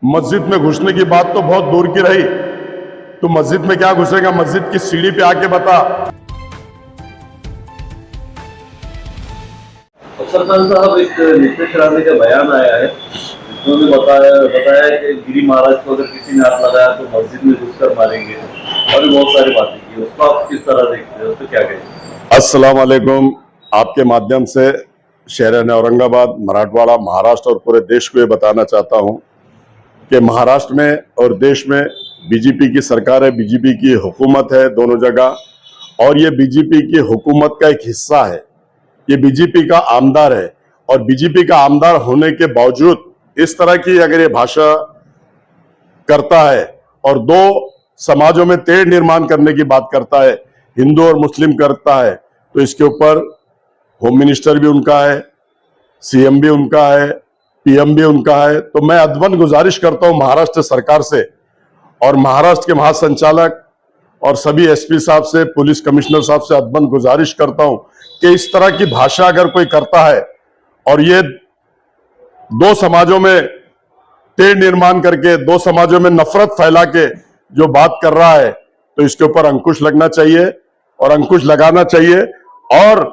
मस्जिद में घुसने की बात तो बहुत दूर की रही। तो मस्जिद में क्या घुसेगा? मस्जिद की सीढ़ी पे आके बता। सरपंच साहब, एक नीतीश राणे का बयान आया है जिसमें बताया कि गिरी महाराज को अगर किसी ने हाथ लगाया तो मस्जिद में घुसकर मारेंगे और भी बहुत सारी बातें की। उसको आप किस तरह देखते हैं, उस पर क्या कहेंगे? अस्सलाम वालेकुम। आपके माध्यम से शहर औरंगाबाद, मराठवाड़ा, महाराष्ट्र और पूरे देश को ये बताना चाहता हूं कि महाराष्ट्र में और देश में बीजेपी की सरकार है, बीजेपी की हुकूमत है दोनों जगह, और ये बीजेपी की हुकूमत का एक हिस्सा है। ये बीजेपी का आमदार है और बीजेपी का आमदार होने के बावजूद इस तरह की अगर ये भाषा करता है और दो समाजों में तेढ़ निर्माण करने की बात करता है, हिंदू और मुस्लिम करता है, तो इसके ऊपर होम मिनिस्टर भी उनका है, सीएम भी उनका है, पीएम भी उनका है। तो मैं अदबन गुजारिश करता हूं महाराष्ट्र सरकार से और महाराष्ट्र के महासंचालक और सभी एसपी साहब से, पुलिस कमिश्नर साहब से अदबन गुजारिश करता हूं कि इस तरह की भाषा अगर कोई करता है और ये दो समाजों में तेढ़ निर्माण करके, दो समाजों में नफरत फैला के जो बात कर रहा है, तो इसके ऊपर अंकुश लगना चाहिए और अंकुश लगाना चाहिए। और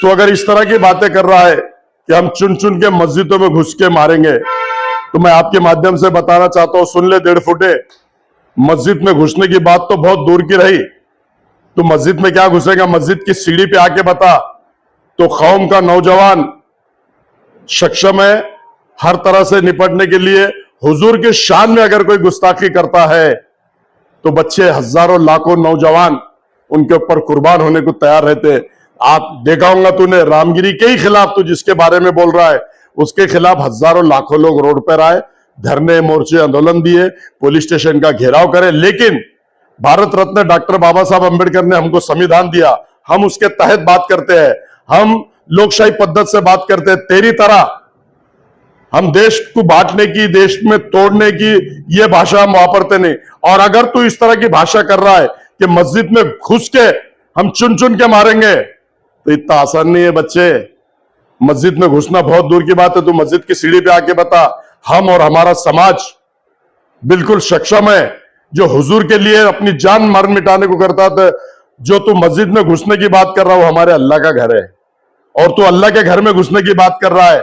तो अगर इस तरह की बातें कर रहा है कि हम चुन चुन के मस्जिदों में घुस के मारेंगे, तो मैं आपके माध्यम से बताना चाहता हूं, सुन ले 1.5 फुटे। मस्जिद में घुसने की बात तो बहुत दूर की रही। तो मस्जिद में क्या घुसेगा? मस्जिद की सीढ़ी पे आके बता। तो कौम का नौजवान सक्षम है हर तरह से निपटने के लिए। हुजूर के शान में अगर कोई गुस्ताखी करता है तो बच्चे, हजारों लाखों नौजवान उनके ऊपर कुर्बान होने को तैयार रहते। आप देखा होगा तूने, रामगिरी के ही खिलाफ तू जिसके बारे में बोल रहा है, उसके खिलाफ हजारों लाखों लोग रोड पर आए, धरने, मोर्चे, आंदोलन दिए, पुलिस स्टेशन का घेराव करे। लेकिन भारत रत्न डॉक्टर बाबा साहब अंबेडकर ने हमको संविधान दिया, हम उसके तहत बात करते हैं, हम लोकशाही पद्धति से बात करते हैं। तेरी तरह हम देश को बांटने की, देश में तोड़ने की ये भाषा हम वापरते नहीं। और अगर तू इस तरह की भाषा कर रहा है कि मस्जिद में घुस के हम चुन चुन के मारेंगे, तो इतना आसान नहीं है बच्चे। मस्जिद में घुसना बहुत दूर की बात है। तू मस्जिद की सीढ़ी पे आके बता। हम और हमारा समाज बिल्कुल सक्षम है, जो हुजूर के लिए अपनी जान मर मिटाने को करता था। जो तू मस्जिद में घुसने की बात कर रहा हो, हमारे अल्लाह का घर है और तू अल्लाह के घर में घुसने की बात कर रहा है।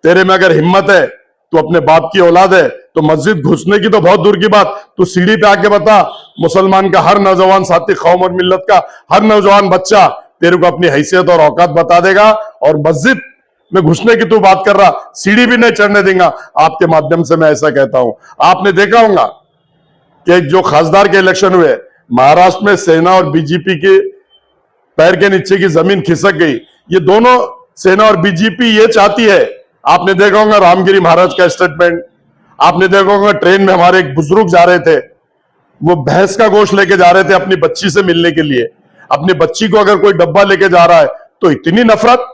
तेरे में अगर हिम्मत है, तू अपने बाप की औलाद है, तो मस्जिद घुसने की तो बहुत दूर की बात, तू सीढ़ी पे आके बता। मुसलमान का हर नौजवान साथी, कौम और मिल्लत का हर नौजवान बच्चा तेरे को अपनी हैसियत और औकात बता देगा। और मस्जिद में घुसने की तू बात कर रहा, सीढ़ी भी नहीं चढ़ने देगा। आपके माध्यम से मैं ऐसा कहता हूं, आपने देखा होगा कि जो खासदार के इलेक्शन हुए महाराष्ट्र में, सेना और बीजेपी के पैर के नीचे की जमीन खिसक गई। ये दोनों, सेना और बीजेपी, ये चाहती है। आपने देखा होगा रामगिरी महाराज का स्टेटमेंट, आपने देखा होगा ट्रेन में हमारे एक बुजुर्ग जा रहे थे, वो भैंस का गोश्त लेके जा रहे थे अपनी बच्ची से मिलने के लिए। अपनी बच्ची को अगर कोई डब्बा लेके जा रहा है तो इतनी नफरत,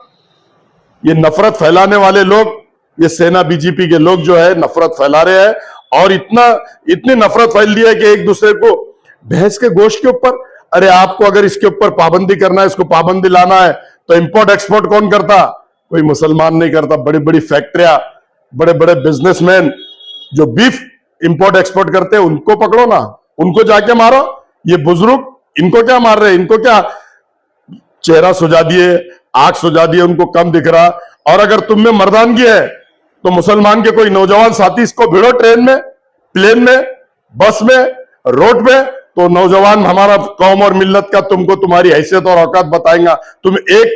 ये नफरत फैलाने वाले लोग, ये सेना बीजेपी के लोग जो है नफरत फैला रहे हैं। और इतनी नफरत फैल दी है कि एक दूसरे को भैंस के गोश्त के ऊपर, अरे आपको अगर इसके ऊपर पाबंदी करना है, इसको पाबंदी लाना है, तो इंपोर्ट एक्सपोर्ट कौन करता? कोई मुसलमान नहीं करता। बड़ी बड़ी फैक्ट्रियां, बड़े बड़े बिजनेसमैन जो बीफ इंपोर्ट एक्सपोर्ट करते हैं, उनको पकड़ो ना, उनको जाके मारो। ये बुजुर्ग, इनको क्या मार रहे हैं? इनको क्या चेहरा सुझा दिए, आंख सुझा दिए, उनको कम दिख रहा। और अगर तुम में मर्दानगी है तो मुसलमान के कोई नौजवान साथी इसको भिड़ो, ट्रेन में, प्लेन में, बस में, रोड में, तो नौजवान हमारा कौम और मिल्लत का तुमको तुम्हारी हैसियत और औकात बताएगा। तुम एक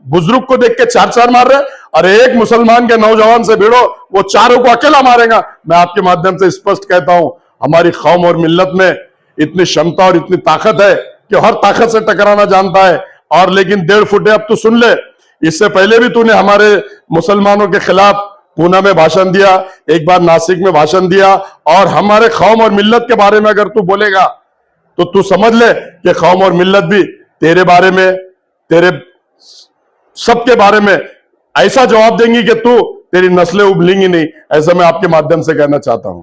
बुजुर्ग को देख के चार मार रहे, और एक मुसलमान के नौजवान से भिड़ो, वो चारों को अकेला मारेगा। मैं आपके माध्यम से स्पष्ट कहता हूं, हमारी कौम और मिल्लत में इतनी क्षमता और इतनी ताकत है कि हर ताकत से टकराना जानता है। और लेकिन 1.5 फुटे अब तू सुन ले, इससे पहले भी तूने हमारे मुसलमानों के खिलाफ पूना में भाषण दिया, एक बार नासिक में भाषण दिया, और हमारे कौम और मिल्लत के बारे में अगर तू बोलेगा तो तू समझ ले कि कौम और मिल्लत भी तेरे बारे में, तेरे सबके बारे में ऐसा जवाब देंगी कि तू, तेरी नस्लें उबलेंगी नहीं। ऐसा मैं आपके माध्यम से कहना चाहता हूं।